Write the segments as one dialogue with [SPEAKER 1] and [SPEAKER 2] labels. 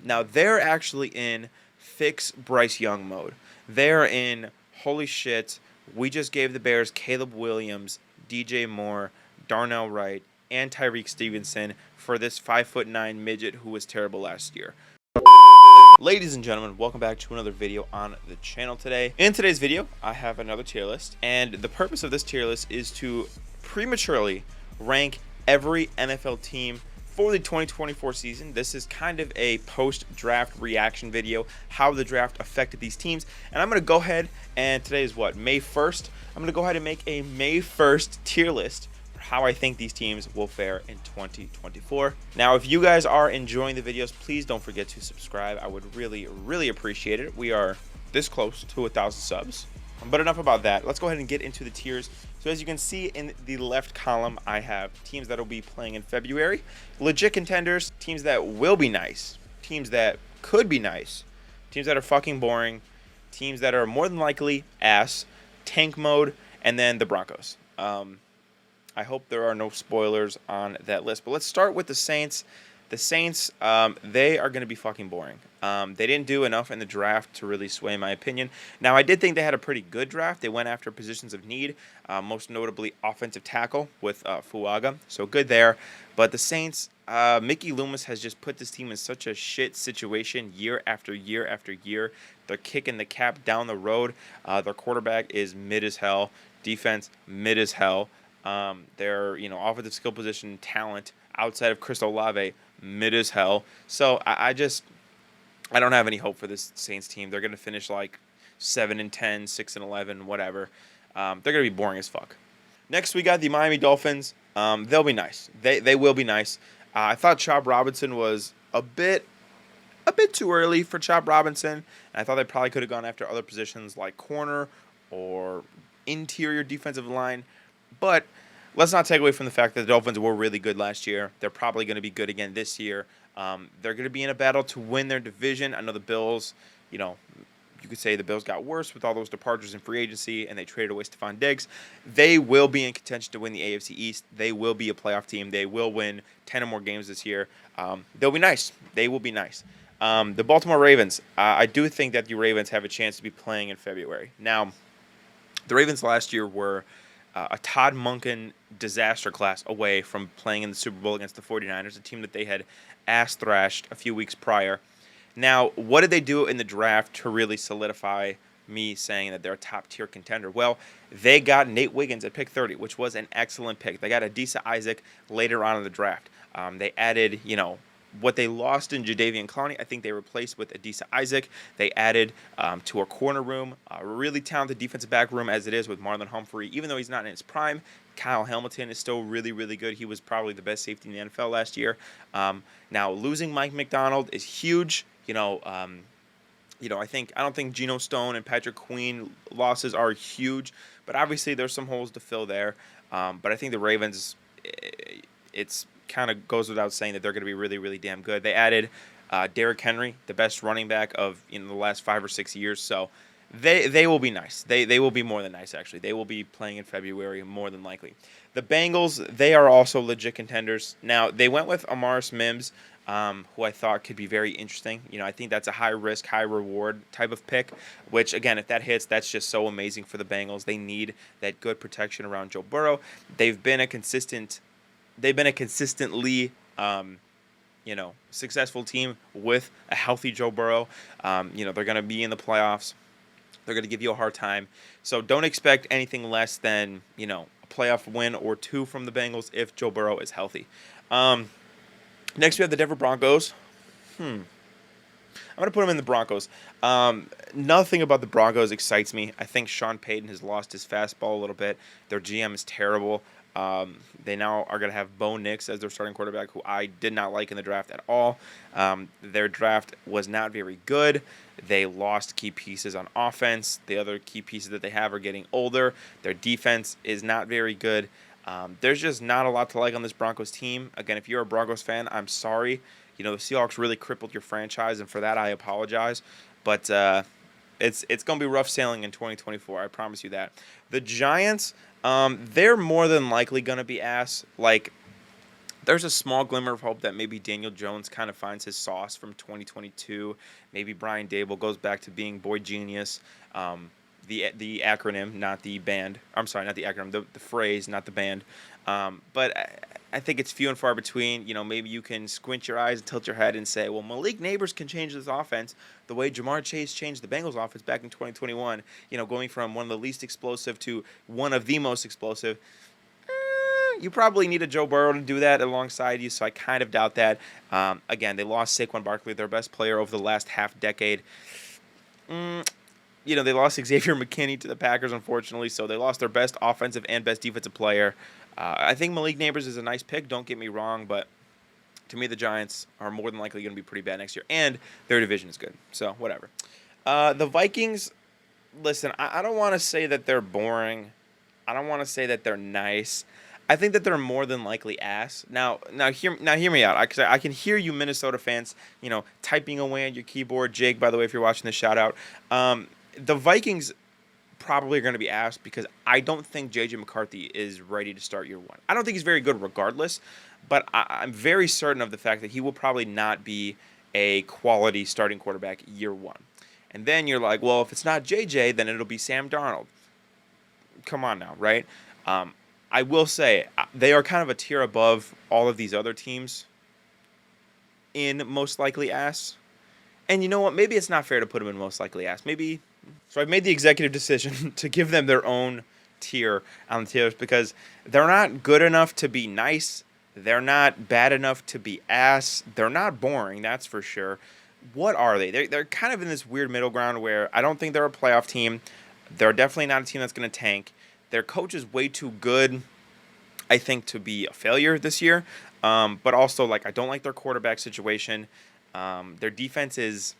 [SPEAKER 1] Now, they're actually in fix Bryce Young mode. They're in, holy shit, we just gave the Bears Caleb Williams, DJ Moore, Darnell Wright, and Tyreek Stevenson for this 5'9" midget who was terrible last year. Ladies and gentlemen, welcome back to another video on the channel today. In today's video, I have another tier list, and the purpose of this tier list is to prematurely rank every NFL team for the 2024 season. This is kind of a post-draft reaction video, how the draft affected these teams. And I'm going to go ahead, and today is what, May 1st? I'm going to go ahead and make a May 1st tier list for how I think these teams will fare in 2024. Now, if you guys are enjoying the videos, please don't forget to subscribe. I would really appreciate it. We are this close to 1,000 subs. But enough about that. Let's go ahead and get into the tiers. So as you can see in the left column, I have teams that will be playing in February, legit contenders, teams that will be nice, teams that could be nice, teams that are fucking boring, teams that are more than likely ass, tank mode, and then the Broncos. I hope there are no spoilers on that list. But let's start with the Saints. The Saints, they are going to be fucking boring. They didn't do enough in the draft to really sway my opinion. Now, I did think they had a pretty good draft. They went after positions of need, most notably offensive tackle with Fuaga. So good there. But the Saints, Mickey Loomis has just put this team in such a shit situation year after year after year. They're kicking the cap down the road. Their quarterback is mid as hell. Defense, mid as hell. Their offensive skill position talent outside of Chris Olave, mid as hell. So I don't have any hope for this Saints team. They're going to finish like 7-10, 6-11, whatever. They're going to be boring as fuck. Next, we got the Miami Dolphins. They'll be nice. They will be nice. I thought Chop Robinson was a bit too early for Chop Robinson. And I thought they probably could have gone after other positions like corner or interior defensive line. But let's not take away from the fact that the Dolphins were really good last year. They're probably going to be good again this year. They're going to be in a battle to win their division. I know the Bills, you could say the Bills got worse with all those departures in free agency, and they traded away Stephon Diggs. They will be in contention to win the AFC East. They will be a playoff team. They will win 10 or more games this year. They'll be nice. They will be nice. The Baltimore Ravens, I do think that the Ravens have a chance to be playing in February. Now, the Ravens last year were a Todd Monken disaster class away from playing in the Super Bowl against the 49ers, a team that they had ass-thrashed a few weeks prior. Now, what did they do in the draft to really solidify me saying that they're a top-tier contender? Well, they got Nate Wiggins at pick 30, which was an excellent pick. They got Adisa Isaac later on in the draft. They added, what they lost in Jadeveon Clowney, I think they replaced with Adisa Isaac. They added to a corner room, a really talented defensive back room as it is with Marlon Humphrey. Even though he's not in his prime, Kyle Hamilton is still really good. He was probably the best safety in the NFL last year. Now, losing Mike McDonald is huge. I don't think Geno Stone and Patrick Queen losses are huge, but obviously there's some holes to fill there. But I think the Ravens, it's kind of goes without saying that they're going to be really damn good. They added Derrick Henry, the best running back of the last 5 or 6 years. So they will be nice. They will be more than nice, actually. They will be playing in February more than likely. The Bengals, they are also legit contenders. Now, they went with Amaris Mims, who I thought could be very interesting. I think that's a high-risk, high-reward type of pick, which, again, if that hits, that's just so amazing for the Bengals. They need that good protection around Joe Burrow. They've been a consistently, successful team with a healthy Joe Burrow. They're going to be in the playoffs. They're going to give you a hard time. So don't expect anything less than, a playoff win or 2 from the Bengals if Joe Burrow is healthy. Next, we have the Denver Broncos. I'm going to put them in the Broncos. Nothing about the Broncos excites me. I think Sean Payton has lost his fastball a little bit. Their GM is terrible. They now are going to have Bo Nix as their starting quarterback, who I did not like in the draft at all. Their draft was not very good. They lost key pieces on offense. The other key pieces that they have are getting older. Their defense is not very good. There's just not a lot to like on this Broncos team. Again, if you're a Broncos fan, I'm sorry. The Seahawks really crippled your franchise, and for that I apologize. But it's going to be rough sailing in 2024. I promise you that. The Giants, they're more than likely going to be ass. Like, There's a small glimmer of hope that maybe Daniel Jones kind of finds his sauce from 2022. Maybe Brian Dable goes back to being boy genius. The acronym, not the band. I'm sorry, not the acronym. The phrase, not the band. But I think it's few and far between. Maybe you can squint your eyes and tilt your head and say, well, Malik Neighbors can change this offense the way Jamar Chase changed the Bengals offense back in 2021. Going from one of the least explosive to one of the most explosive. You probably need a Joe Burrow to do that alongside you, so I kind of doubt that. Again, they lost Saquon Barkley, their best player over the last half decade. They lost Xavier McKinney to the Packers, unfortunately, so they lost their best offensive and best defensive player. I think Malik Neighbors is a nice pick, don't get me wrong, but to me, the Giants are more than likely going to be pretty bad next year, and their division is good, so whatever. The Vikings, listen, I don't want to say that they're boring. I don't want to say that they're nice. I think that they're more than likely ass. Now hear me out. I can hear you Minnesota fans, typing away on your keyboard. Jake, by the way, if you're watching this, shout out. The Vikings probably are going to be ass because I don't think J.J. McCarthy is ready to start year one. I don't think he's very good regardless, but I'm very certain of the fact that he will probably not be a quality starting quarterback year one. And then you're like, well, if it's not J.J., then it'll be Sam Darnold. Come on now, right? I will say they are kind of a tier above all of these other teams in most likely ass. And you know what? Maybe it's not fair to put them in most likely ass. Maybe. So I've made the executive decision to give them their own tier on the tiers because they're not good enough to be nice. They're not bad enough to be ass. They're not boring, that's for sure. What are they? They're kind of in this weird middle ground where I don't think they're a playoff team. They're definitely not a team that's going to tank. Their coach is way too good, I think, to be a failure this year. But also, I don't like their quarterback situation. Their defense is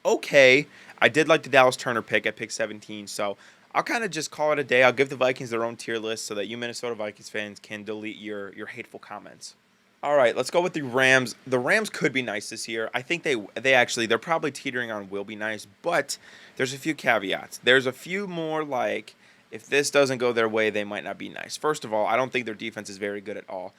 [SPEAKER 1] okay. I did like the Dallas Turner pick at pick 17, so I'll kind of just call it a day. I'll give the Vikings their own tier list so that you Minnesota Vikings fans can delete your hateful comments. All right, let's go with the Rams. The Rams could be nice this year. I think they're probably teetering on will be nice, but there's a few caveats. There's a few more if this doesn't go their way, they might not be nice. First of all, I don't think their defense is very good at all.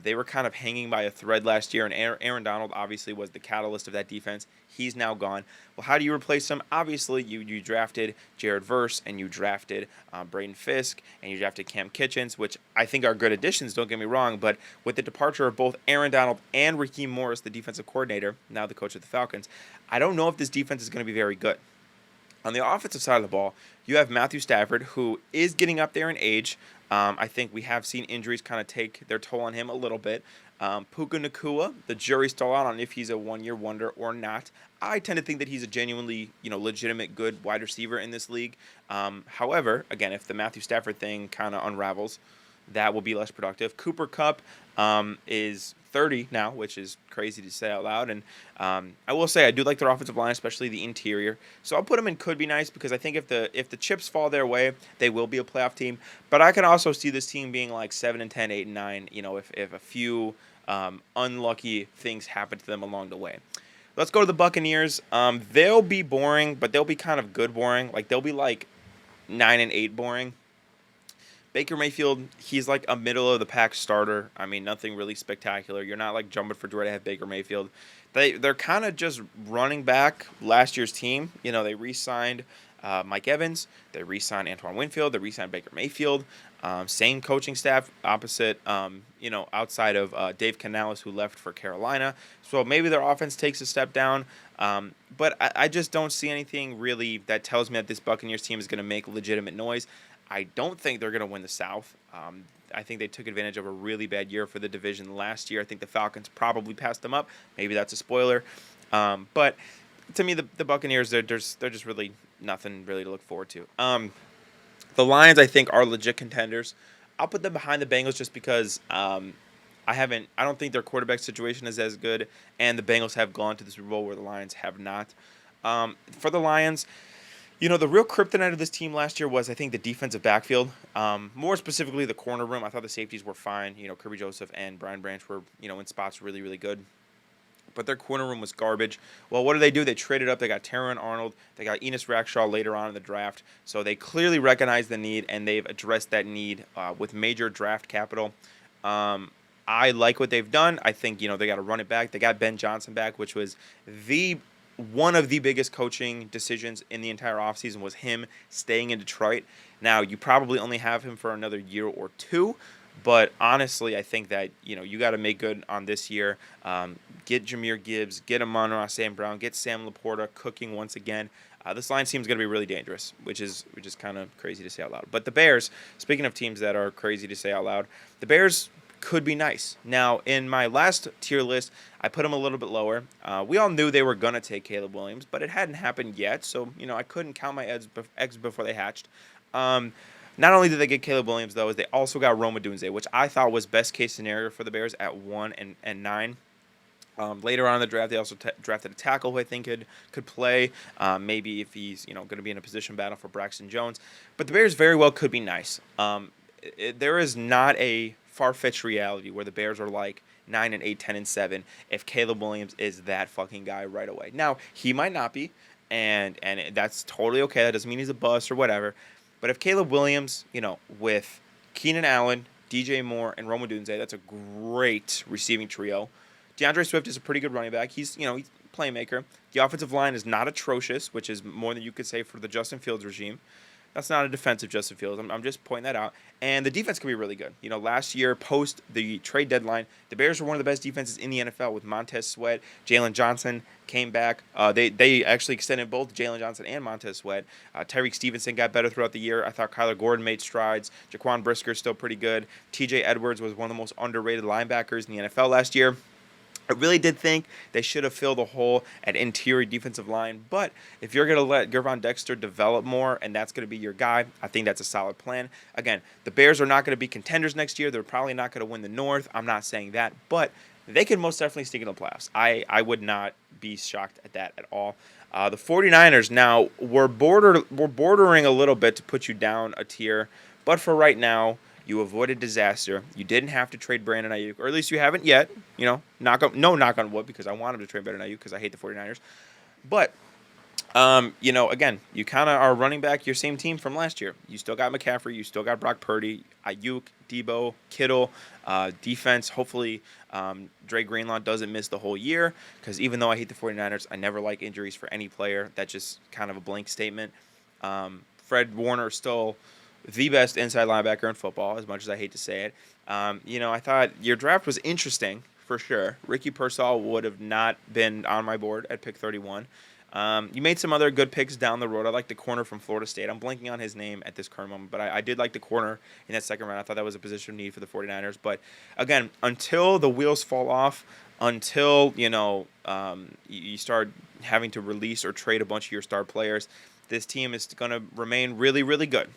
[SPEAKER 1] They were kind of hanging by a thread last year, and Aaron Donald obviously was the catalyst of that defense. He's now gone. Well, how do you replace him? Obviously, you drafted Jared Verse, and you drafted Braden Fisk, and you drafted Cam Kitchens, which I think are good additions, don't get me wrong, but with the departure of both Aaron Donald and Raheem Morris, the defensive coordinator, now the coach of the Falcons, I don't know if this defense is going to be very good. On the offensive side of the ball, you have Matthew Stafford, who is getting up there in age. I think we have seen injuries kind of take their toll on him a little bit. Puka Nacua, the jury's still out on if he's a one-year wonder or not. I tend to think that he's a genuinely, legitimate good wide receiver in this league. However, again, if the Matthew Stafford thing kind of unravels, that will be less productive. Cooper Kupp is 30 now, which is crazy to say out loud. And I will say I do like their offensive line, especially the interior. So I'll put them in could be nice because I think if the chips fall their way, they will be a playoff team. But I can also see this team being 7-10, 8-9. If a few unlucky things happen to them along the way. Let's go to the Buccaneers. They'll be boring, but they'll be kind of good boring. They'll be 9-8 boring. Baker Mayfield, he's a middle-of-the-pack starter. I mean, nothing really spectacular. You're not jumping for joy to have Baker Mayfield. They're kind of just running back last year's team. They re-signed Mike Evans. They re-signed Antoine Winfield. They re-signed Baker Mayfield. Same coaching staff opposite, outside of Dave Canales, who left for Carolina. So maybe their offense takes a step down. But I just don't see anything really that tells me that this Buccaneers team is going to make legitimate noise. I don't think they're going to win the South. I think they took advantage of a really bad year for the division last year. I think the Falcons probably passed them up. Maybe that's a spoiler. But to me, the Buccaneers, they're just really nothing really to look forward to. The Lions, I think, are legit contenders. I'll put them behind the Bengals just because I don't think their quarterback situation is as good, and the Bengals have gone to the Super Bowl where the Lions have not. For the Lions, the real kryptonite of this team last year was, I think, the defensive backfield. More specifically, the corner room. I thought the safeties were fine. Kirby Joseph and Brian Branch were, in spots really, really good. But their corner room was garbage. Well, what do? They traded up. They got Terron Arnold. They got Enos Rackshaw later on in the draft. So they clearly recognized the need, and they've addressed that need with major draft capital. I like what they've done. I think, they got to run it back. They got Ben Johnson back, which was the one of the biggest coaching decisions in the entire offseason was him staying in Detroit. Now, you probably only have him for another year or two, but honestly, I think that, you got to make good on this year. Get Jahmyr Gibbs, get Amon-Ra St. Brown, get Sam Laporta cooking once again. This line seems going to be really dangerous, which is kind of crazy to say out loud. But the Bears, speaking of teams that are crazy to say out loud, the Bears could be nice. Now, in my last tier list, I put them a little bit lower. We all knew they were going to take Caleb Williams, but it hadn't happened yet, so, I couldn't count my eggs before they hatched. Not only did they get Caleb Williams, though, is they also got Rome Odunze, which I thought was best case scenario for the Bears at 1 and 9. Later on in the draft, they also drafted a tackle who I think could play. Maybe if he's going to be in a position battle for Braxton Jones. But the Bears very well could be nice. There is not a far-fetched reality where the Bears are like 9 and 8, 10 and 7 if Caleb Williams is that fucking guy right away. Now, he might not be, and that's totally okay. That doesn't mean he's a bust or whatever. But if Caleb Williams, with Keenan Allen, DJ Moore, and Rome Odunze, that's a great receiving trio. DeAndre Swift is a pretty good running back. He's a playmaker. The offensive line is not atrocious, which is more than you could say for the Justin Fields regime. That's not a defensive Justin Fields. I'm just pointing that out. And the defense can be really good. Last year, post the trade deadline, the Bears were one of the best defenses in the NFL with Montez Sweat. Jalen Johnson came back. They actually extended both Jalen Johnson and Montez Sweat. Tyreek Stevenson got better throughout the year. I thought Kyler Gordon made strides. Jaquan Brisker is still pretty good. TJ Edwards was one of the most underrated linebackers in the NFL last year. I really did think they should have filled a hole at interior defensive line, but if you're going to let Gervon Dexter develop more and that's going to be your guy, I think that's a solid plan. Again, the Bears are not going to be contenders next year. They're probably not going to win the North. I'm not saying that, but they could most definitely sneak into the playoffs. I would not be shocked at that at all. The 49ers now, we're bordering a little bit to put you down a tier, but for right now, you avoided disaster. You didn't have to trade Brandon Ayuk, or at least you haven't yet. Knock on wood, because I want him to trade Brandon Ayuk because I hate the 49ers. But, again, you kind of are running back your same team from last year. You still got McCaffrey. You still got Brock Purdy, Ayuk, Debo, Kittle, defense. Hopefully, Dre Greenlaw doesn't miss the whole year, because even though I hate the 49ers, I never like injuries for any player. That's just kind of a blank statement. Fred Warner still the best inside linebacker in football, as much as I hate to say it. I thought your draft was interesting, for sure. Ricky Pearsall would have not been on my board at pick 31. You made some other good picks down the road. I like the corner from Florida State. I'm blanking on his name at this current moment, but I did like the corner in that second round. I thought that was a position of need for the 49ers. But, again, until the wheels fall off, until, you start having to release or trade a bunch of your star players, this team is going to remain really, really good.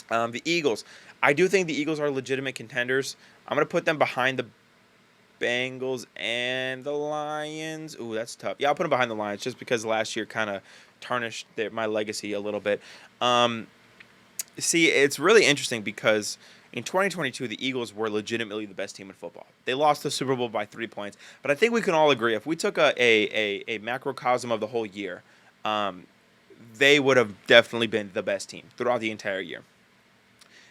[SPEAKER 1] The Eagles. I do think the Eagles are legitimate contenders. I'm going to put them behind the Bengals and the Lions. Ooh, that's tough. Yeah, I'll put them behind the Lions just because last year kind of tarnished my legacy a little bit. See, it's really interesting because in 2022, the Eagles were legitimately the best team in football. They lost the Super Bowl by 3 points. But I think we can all agree, if we took a macrocosm of the whole year, they would have definitely been the best team throughout the entire year.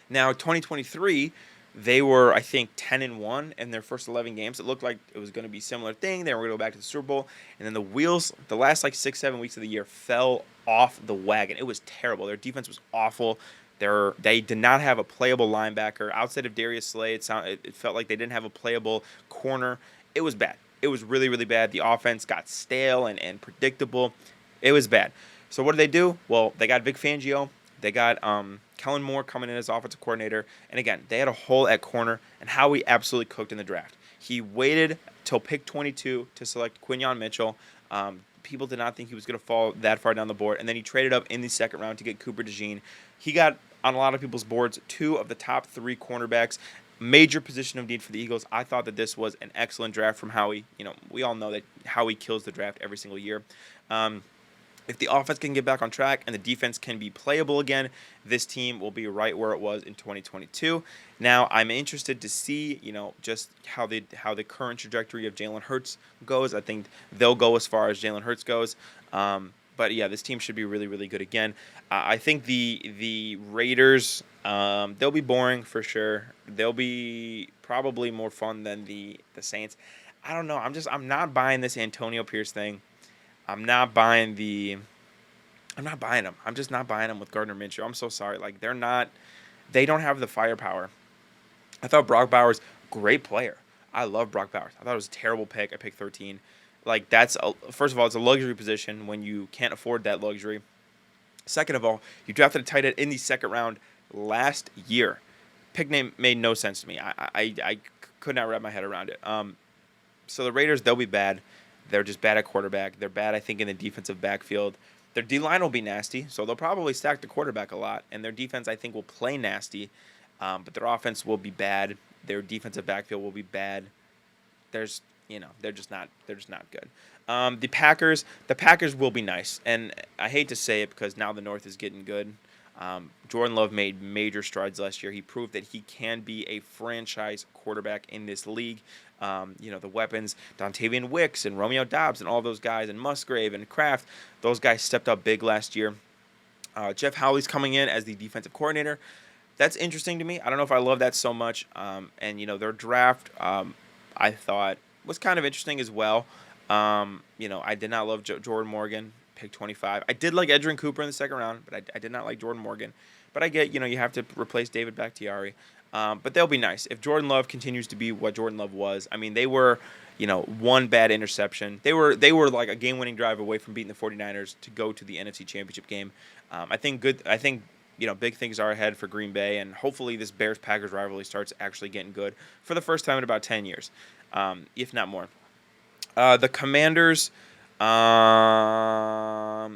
[SPEAKER 1] Now, 2023, they were, I think, 10-1 in their first 11 games. It looked like it was going to be a similar thing. They were going to go back to the Super Bowl. And then the wheels, the last 6-7 weeks of the year, fell off the wagon. It was terrible. Their defense was awful. They did not have a playable linebacker. Outside of Darius Slay, it felt like they didn't have a playable corner. It was bad. It was really, really bad. The offense got stale and predictable. It was bad. So what did they do? Well, they got Vic Fangio. They got Kellen Moore coming in as offensive coordinator. And again, they had a hole at corner, and Howie absolutely cooked in the draft. He waited till pick 22 to select Quinyon Mitchell. People did not think he was going to fall that far down the board. And then he traded up in the second round to get Cooper DeJean. He got, on a lot of people's boards, 2 of the top 3 cornerbacks. Major position of need for the Eagles. I thought that this was an excellent draft from Howie. We all know that Howie kills the draft every single year. If the offense can get back on track and the defense can be playable again, this team will be right where it was in 2022. Now, I'm interested to see, just how the current trajectory of Jalen Hurts goes. I think they'll go as far as Jalen Hurts goes. But yeah, this team should be really, really good again. I think the Raiders, they'll be boring for sure. They'll be probably more fun than the Saints. I don't know. I'm not buying this Antonio Pierce thing. I'm not buying the. I'm not buying them. I'm just not buying them with Gardner Minshew. I'm so sorry. Like they're not. They don't have the firepower. I thought Brock Bowers, great player. I love Brock Bowers. I thought it was a terrible pick. I picked 13. Like first of all, it's a luxury position when you can't afford that luxury. Second of all, you drafted a tight end in the second round last year. Pick name made no sense to me. I could not wrap my head around it. So the Raiders, they'll be bad. They're just bad at quarterback. They're bad, I think, in the defensive backfield. Their D-line will be nasty, so they'll probably stack the quarterback a lot. And their defense, I think, will play nasty, but their offense will be bad. Their defensive backfield will be bad. They're just not good. The Packers will be nice, and I hate to say it because now the North is getting good. Jordan Love made major strides last year. He proved that he can be a franchise quarterback in this league. The weapons, Dontavian Wicks and Romeo Doubs and all those guys, and Musgrave and Kraft, those guys stepped up big last year. Jeff Howley's coming in as the defensive coordinator. That's interesting to me. I don't know if I love that so much. Their draft, I thought was kind of interesting as well. I did not love Jordan Morgan, pick 25. I did like Edgerrin Cooper in the second round, but I did not like Jordan Morgan. But I get, you have to replace David Bakhtiari. But they'll be nice. If Jordan Love continues to be what Jordan Love was, I mean, they were, one bad interception. They were like a game-winning drive away from beating the 49ers to go to the NFC Championship game. I think big things are ahead for Green Bay, and hopefully this Bears-Packers rivalry starts actually getting good for the first time in about 10 years, if not more. The Commanders, they're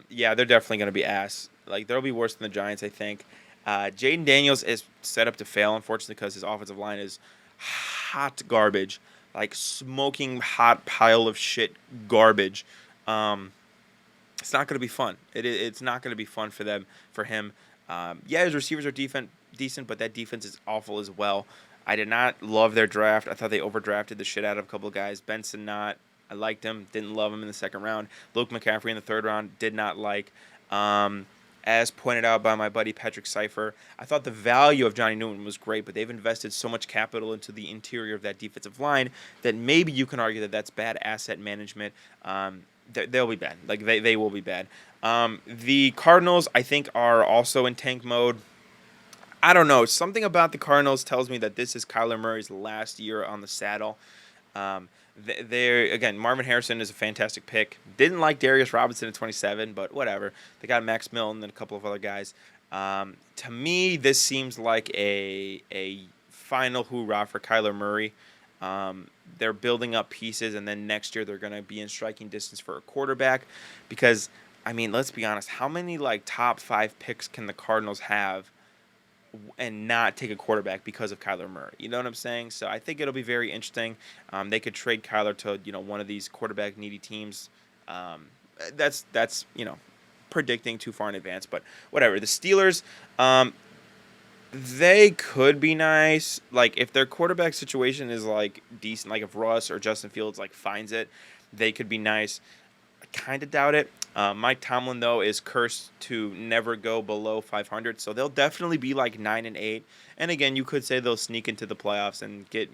[SPEAKER 1] definitely going to be ass. Like, they'll be worse than the Giants, I think. Jaden Daniels is set up to fail, unfortunately, because his offensive line is hot garbage, like smoking hot pile of shit garbage. It's not going to be fun. It's not going to be fun for him. His receivers are decent, but that defense is awful as well. I did not love their draft. I thought they overdrafted the shit out of a couple of guys. Benson, not. I liked him. Didn't love him in the second round. Luke McCaffrey in the third round. Did not like. As pointed out by my buddy Patrick Seifer, I thought the value of Johnny Newton was great, but they've invested so much capital into the interior of that defensive line that maybe you can argue that that's bad asset management. They'll be bad. Like, they will be bad. The Cardinals, I think, are also in tank mode. I don't know. Something about the Cardinals tells me that this is Kyler Murray's last year on the saddle. Again, Marvin Harrison is a fantastic pick. Didn't like Darius Robinson at 27, but whatever. They got Max Milton and a couple of other guys. To me, this seems like a final hoorah for Kyler Murray. They're building up pieces, and then next year they're going to be in striking distance for a quarterback. Because, I mean, let's be honest. How many top 5 picks can the Cardinals have and not take a quarterback because of Kyler Murray? You know what I'm saying? So I think it'll be very interesting. They could trade Kyler to one of these quarterback needy teams. That's predicting too far in advance, but whatever. The Steelers, they could be nice. Like, if their quarterback situation is decent, like if Russ or Justin Fields finds it, they could be nice. I kind of doubt it. Mike Tomlin, though, is cursed to never go below 500, so they'll definitely be 9-8. And again, you could say they'll sneak into the playoffs and get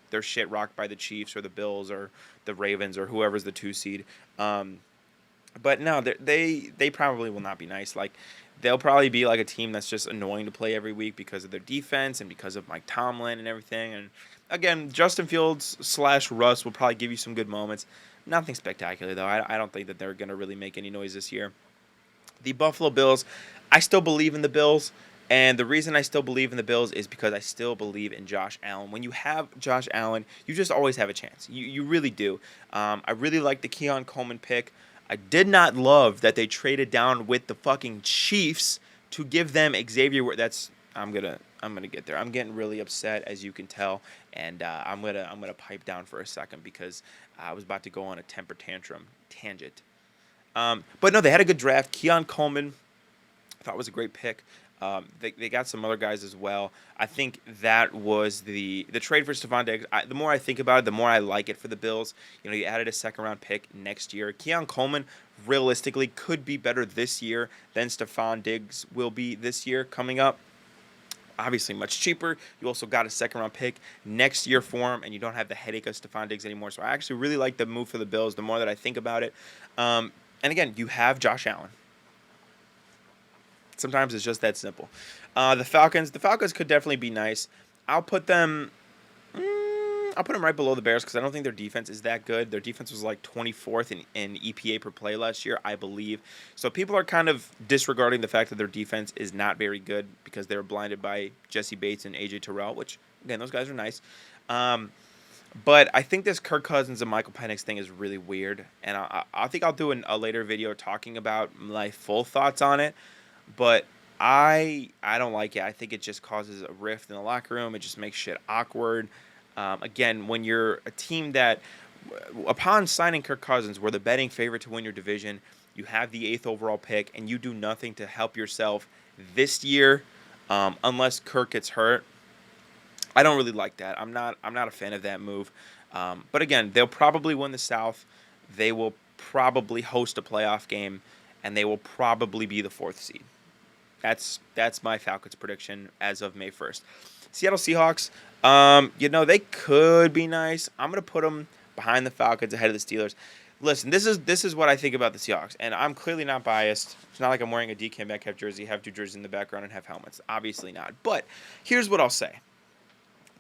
[SPEAKER 1] their shit rocked by the Chiefs or the Bills or the Ravens or whoever's the 2 seed. But no, they probably will not be nice. They'll probably be a team that's just annoying to play every week because of their defense and because of Mike Tomlin and everything. And again, Justin Fields / Russ will probably give you some good moments. Nothing spectacular, though. I don't think that they're going to really make any noise this year. The Buffalo Bills, I still believe in the Bills. And the reason I still believe in the Bills is because I still believe in Josh Allen. When you have Josh Allen, you just always have a chance. You really do. I really like the Keon Coleman pick. I did not love that they traded down with the fucking Chiefs to give them Xavier. I'm gonna get there. I'm getting really upset, as you can tell, and I'm gonna pipe down for a second because I was about to go on a temper tangent. But no, they had a good draft. Keon Coleman, I thought was a great pick. They got some other guys as well. I think that was the trade for Stephon Diggs. The more I think about it, the more I like it for the Bills. You added a second round pick next year. Keon Coleman realistically could be better this year than Stephon Diggs will be this year coming up. Obviously much cheaper. You also got a second round pick next year for him, and you don't have the headache of Stephon Diggs anymore. So I actually really like the move for the Bills the more that I think about it. And again, you have Josh Allen. Sometimes it's just that simple. The Falcons could definitely be nice. I'll put them right below the Bears because I don't think their defense is that good. Their defense was like 24th in EPA per play last year, I believe. So people are kind of disregarding the fact that their defense is not very good because they were blinded by Jesse Bates and AJ Terrell, which, again, those guys are nice. But I think this Kirk Cousins and Michael Penix thing is really weird. And I think I'll do a later video talking about my full thoughts on it. But I don't like it. I think it just causes a rift in the locker room. It just makes shit awkward. Again, when you're a team that, upon signing Kirk Cousins, were the betting favorite to win your division, you have the 8th overall pick, and you do nothing to help yourself this year, unless Kirk gets hurt. I don't really like that. I'm not a fan of that move. But again, they'll probably win the South. They will probably host a playoff game, and they will probably be the 4th seed. That's my Falcons prediction as of May 1st. Seattle Seahawks, they could be nice. I'm going to put them behind the Falcons, ahead of the Steelers. Listen, this is what I think about the Seahawks, and I'm clearly not biased. It's not like I'm wearing a DK Metcalf jersey, have 2 jerseys in the background, and have helmets. Obviously not. But here's what I'll say.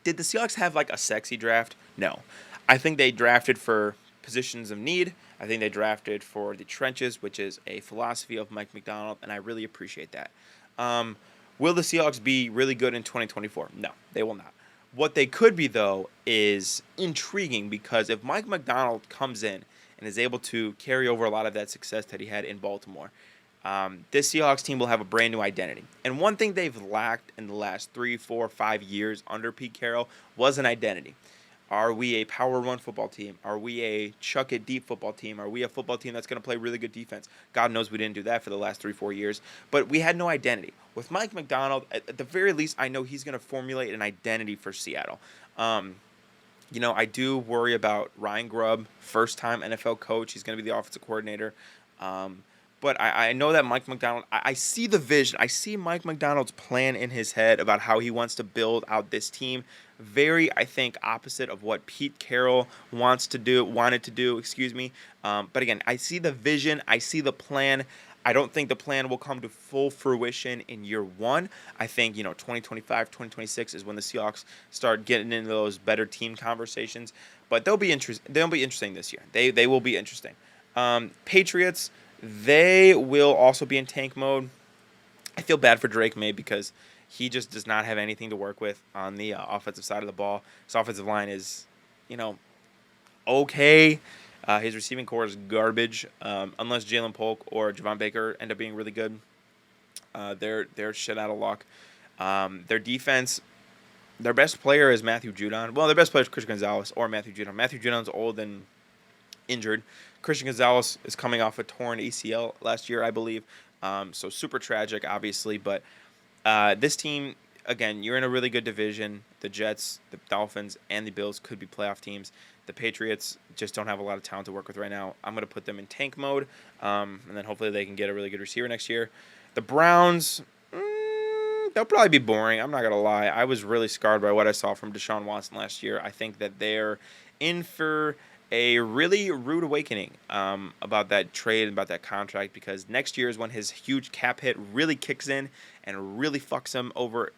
[SPEAKER 1] Did the Seahawks have like a sexy draft? No. I think they drafted for positions of need. I think they drafted for the trenches, which is a philosophy of Mike Macdonald, and I really appreciate that. Will the Seahawks be really good in 2024? No, they will not. What they could be, though, is intriguing because if Mike Macdonald comes in and is able to carry over a lot of that success that he had in Baltimore, this Seahawks team will have a brand new identity. And one thing they've lacked in the last 3, 4, 5 years under Pete Carroll was an identity. Are we a power run football team? Are we a chuck it deep football team? Are we a football team that's going to play really good defense? God knows we didn't do that for the last 3, 4 years. But we had no identity. With Mike Macdonald, at the very least, I know he's going to formulate an identity for Seattle. I do worry about Ryan Grubb, first-time NFL coach. He's going to be the offensive coordinator. But I know that Mike Macdonald, I see the vision. I see Mike Macdonald's plan in his head about how he wants to build out this team. Very, I think, opposite of what Pete Carroll wanted to do. But again, I see the vision. I see the plan. I don't think the plan will come to full fruition in year 1. I think, 2025, 2026 is when the Seahawks start getting into those better team conversations. But they'll be interesting this year. They will be interesting. Patriots, they will also be in tank mode. I feel bad for Drake May because he just does not have anything to work with on the offensive side of the ball. His offensive line is, okay. His receiving core is garbage. Unless Jalen Polk or Javon Baker end up being really good, they're shit out of luck. Their defense, their best player is Matthew Judon. Well, their best player is Christian Gonzalez or Matthew Judon. Matthew Judon's old and injured. Christian Gonzalez is coming off a torn ACL last year, I believe. So super tragic, obviously. But this team, again, you're in a really good division. The Jets, the Dolphins, and the Bills could be playoff teams. The Patriots just don't have a lot of talent to work with right now. I'm going to put them in tank mode, and then hopefully they can get a really good receiver next year. The Browns, they'll probably be boring. I'm not going to lie. I was really scarred by what I saw from Deshaun Watson last year. I think that they're in for a really rude awakening about that trade, about that contract, because next year is when his huge cap hit really kicks in and really fucks him over.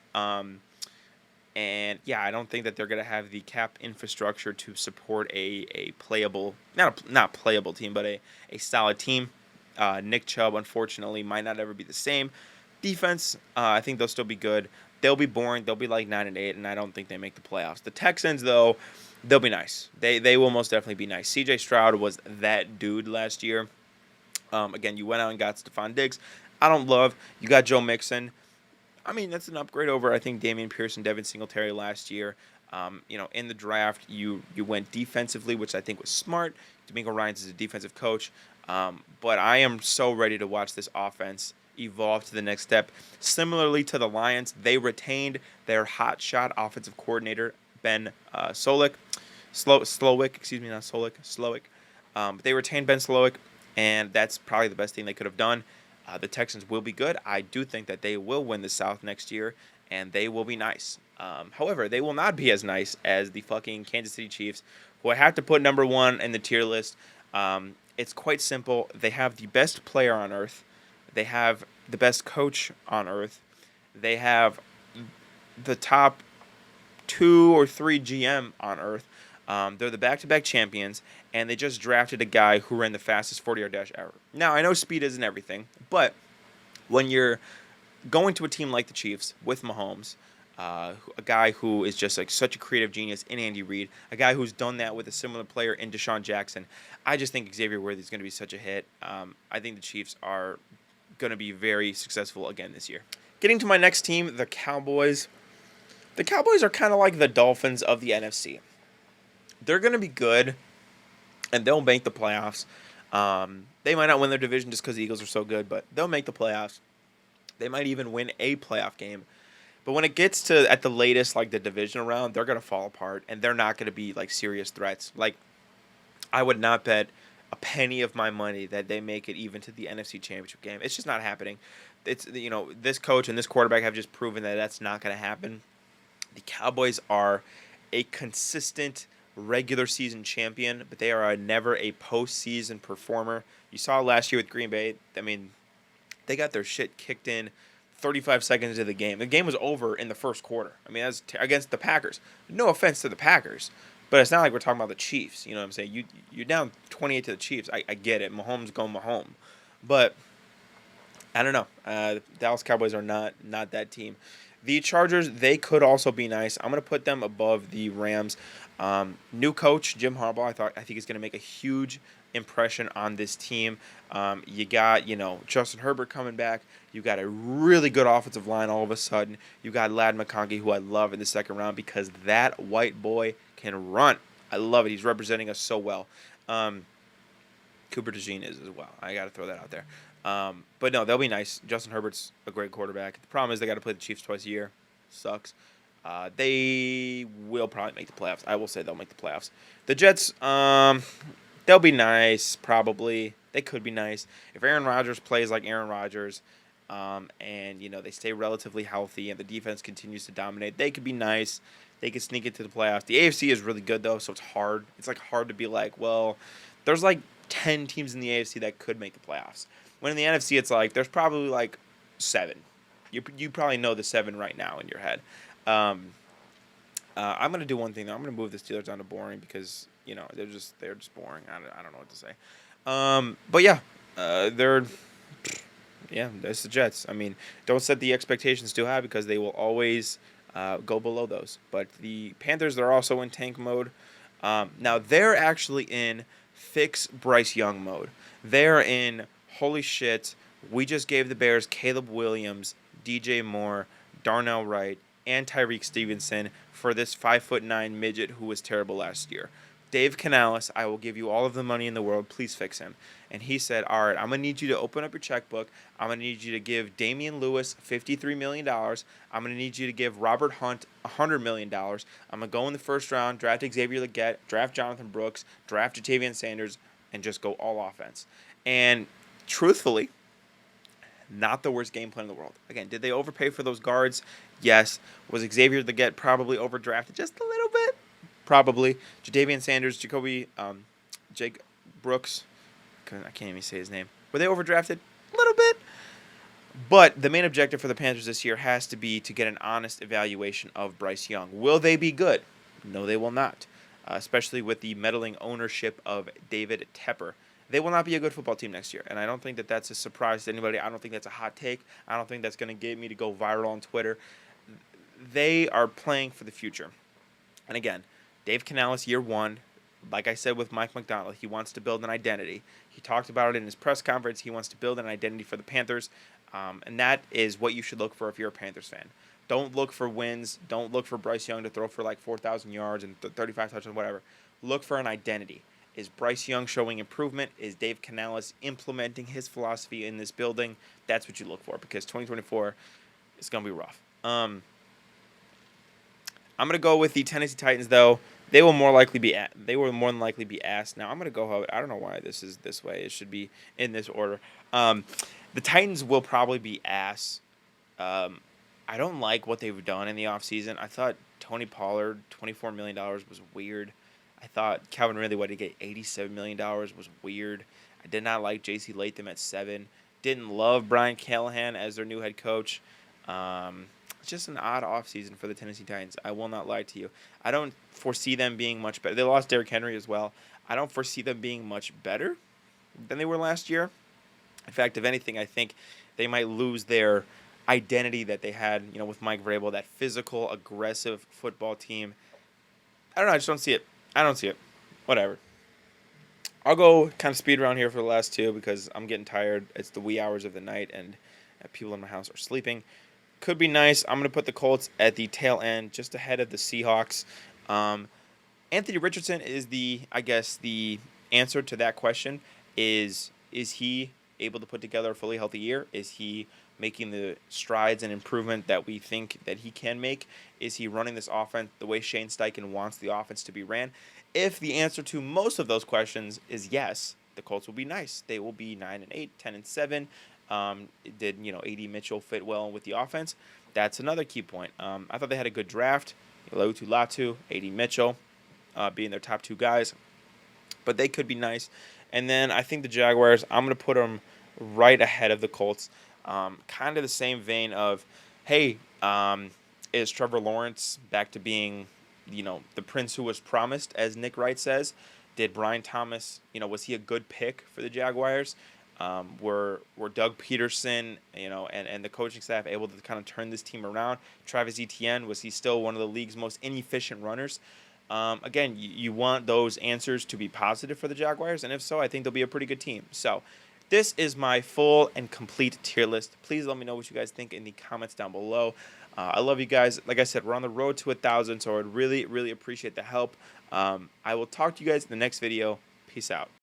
[SPEAKER 1] And yeah, I don't think that they're going to have the cap infrastructure to support a playable, not playable team, but a solid team. Nick Chubb, unfortunately, might not ever be the same. Defense, I think they'll still be good. They'll be boring. They'll be like 9-8, and I don't think they make the playoffs. The Texans, though, they'll be nice. They will most definitely be nice. C.J. Stroud was that dude last year. Again, you went out and got Stephon Diggs. I don't love. You got Joe Mixon. I mean, that's an upgrade over, I think, Dameon Pierce and Devin Singletary last year. In the draft, you went defensively, which I think was smart. DeMeco Ryans is a defensive coach. But I am so ready to watch this offense evolve to the next step. Similarly to the Lions, they retained their hotshot offensive coordinator, Ben Slowick. But they retained Ben Slowick, and that's probably the best thing they could have done. The Texans will be good. I do think that they will win the South next year, and they will be nice. However, they will not be as nice as the fucking Kansas City Chiefs, who I have to put number one in the tier list. It's quite simple. They have the best player on earth. They have the best coach on earth. They have the top 2 or 3 GM on earth. They're the back-to-back champions, and they just drafted a guy who ran the fastest 40-yard dash ever. Now, I know speed isn't everything, but when you're going to a team like the Chiefs with Mahomes, a guy who is just like such a creative genius in Andy Reid, a guy who's done that with a similar player in Deshaun Jackson, I just think Xavier Worthy is going to be such a hit. I think the Chiefs are going to be very successful again this year. Getting to my next team, the Cowboys. The Cowboys are kind of like the Dolphins of the NFC. They're going to be good, and they'll make the playoffs. They might not win their division just because the Eagles are so good, but they'll make the playoffs. They might even win a playoff game. But when it gets to, at the latest, like the divisional round, they're going to fall apart, and they're not going to be, like, serious threats. Like, I would not bet a penny of my money that they make it even to the NFC Championship game. It's just not happening. It's, you know, this coach and this quarterback have just proven that that's not going to happen. The Cowboys are a consistent regular season champion, but they are never a postseason performer. You saw last year with Green Bay. I mean, they got their shit kicked in 35 seconds into the game. The game was over in the first quarter. I mean, that's against the Packers. No offense to the Packers, but it's not like we're talking about the Chiefs. You know what I'm saying? You're down 28 to the Chiefs. I get it. Mahomes going Mahomes. But I don't know. Dallas Cowboys are not that team. The Chargers, they could also be nice. I'm going to put them above the Rams. New coach, Jim Harbaugh, I think he's going to make a huge impression on this team. You got, Justin Herbert coming back. You got a really good offensive line all of a sudden. You got Ladd McConkey, who I love in the second round because that white boy can run. I love it. He's representing us so well. Cooper DeJean is as well. I got to throw that out there. But no, they'll be nice. Justin Herbert's a great quarterback. The problem is they got to play the Chiefs twice a year. Sucks. They will probably make the playoffs. I will say they'll make the playoffs. The Jets, they'll be nice, probably. They could be nice. If Aaron Rodgers plays like Aaron Rodgers, and, they stay relatively healthy and the defense continues to dominate, they could be nice. They could sneak into the playoffs. The AFC is really good, though, so it's hard. It's, hard to be like, well, there's, 10 teams in the AFC that could make the playoffs. When in the NFC, it's there's probably 7. You probably know the 7 right now in your head. I'm gonna do one thing though. I'm gonna move the Steelers down to boring because they're just boring. I don't know what to say. But yeah, that's the Jets. I mean, don't set the expectations too high because they will always go below those. But the Panthers, they're also in tank mode. Now they're actually in fix Bryce Young mode. They're in holy shit. We just gave the Bears Caleb Williams, DJ Moore, Darnell Wright, and Tyreek Stevenson for this 5'9" midget who was terrible last year. Dave Canales, I will give you all of the money in the world. Please fix him. And he said, all right, I'm going to need you to open up your checkbook. I'm going to need you to give Damian Lewis $53 million. I'm going to need you to give Robert Hunt $100 million. I'm going to go in the first round, draft Xavier Legette, draft Jonathan Brooks, draft Jatavian Sanders, and just go all offense. And truthfully, not the worst game plan in the world. Again, did they overpay for those guards? Yes. Was Xavier Legette probably overdrafted just a little bit? Probably. Jatavian Sanders, Jake Brooks, I can't even say his name. Were they overdrafted? A little bit. But the main objective for the Panthers this year has to be to get an honest evaluation of Bryce Young. Will they be good? No, they will not. Especially with the meddling ownership of David Tepper. They will not be a good football team next year, and I don't think that that's a surprise to anybody. I don't think that's a hot take. I don't think that's going to get me to go viral on Twitter. They are playing for the future. And again, Dave Canales, year one, like I said with Mike McDonald, he wants to build an identity. He talked about it in his press conference. He wants to build an identity for the Panthers, and that is what you should look for if you're a Panthers fan. Don't look for wins. Don't look for Bryce Young to throw for 4,000 yards and 35 touchdowns, whatever. Look for an identity. Is Bryce Young showing improvement? Is Dave Canales implementing his philosophy in this building? That's what you look for, because 2024 is going to be rough. I'm going to go with the Tennessee Titans, though. They will more likely be they will more than likely be asked. Now I'm going to go. I don't know why this is this way. It should be in this order. The Titans will probably be ass. I don't like what they've done in the offseason. I thought Tony Pollard, $24 million was weird. I thought Calvin Ridley, what did he get, $87 million was weird. I did not like J.C. Latham at 7. Didn't love Brian Callahan as their new head coach. It's just an odd offseason for the Tennessee Titans. I will not lie to you. I don't foresee them being much better. They lost Derrick Henry as well. I don't foresee them being much better than they were last year. In fact, if anything, I think they might lose their identity that they had, with Mike Vrabel, that physical, aggressive football team. I don't know. I just don't see it. I don't see it. Whatever. I'll go kind of speed around here for the last two because I'm getting tired. It's the wee hours of the night, and people in my house are sleeping. Could be nice. I'm going to put the Colts at the tail end, just ahead of the Seahawks. Anthony Richardson is the answer to that question. Is he able to put together a fully healthy year? Is he making the strides and improvement that we think that he can make? Is he running this offense the way Shane Steichen wants the offense to be ran? If the answer to most of those questions is yes, the Colts will be nice. They will be 9-8, 10-7. Did A.D. Mitchell fit well with the offense? That's another key point. I thought they had a good draft. Lotu Latu, A.D. Mitchell being their top two guys. But they could be nice. And then I think the Jaguars, I'm going to put them right ahead of the Colts. Kind of the same vein of, hey, is Trevor Lawrence back to being, the prince who was promised, as Nick Wright says? Did Brian Thomas, was he a good pick for the Jaguars? Were Doug Peterson, and the coaching staff able to kind of turn this team around? Travis Etienne, was he still one of the league's most inefficient runners? Again, you want those answers to be positive for the Jaguars, and if so, I think they'll be a pretty good team. So this is my full and complete tier list. Please let me know what you guys think in the comments down below. I love you guys. Like I said, we're on the road to 1,000, so I would really, really appreciate the help. I will talk to you guys in the next video. Peace out.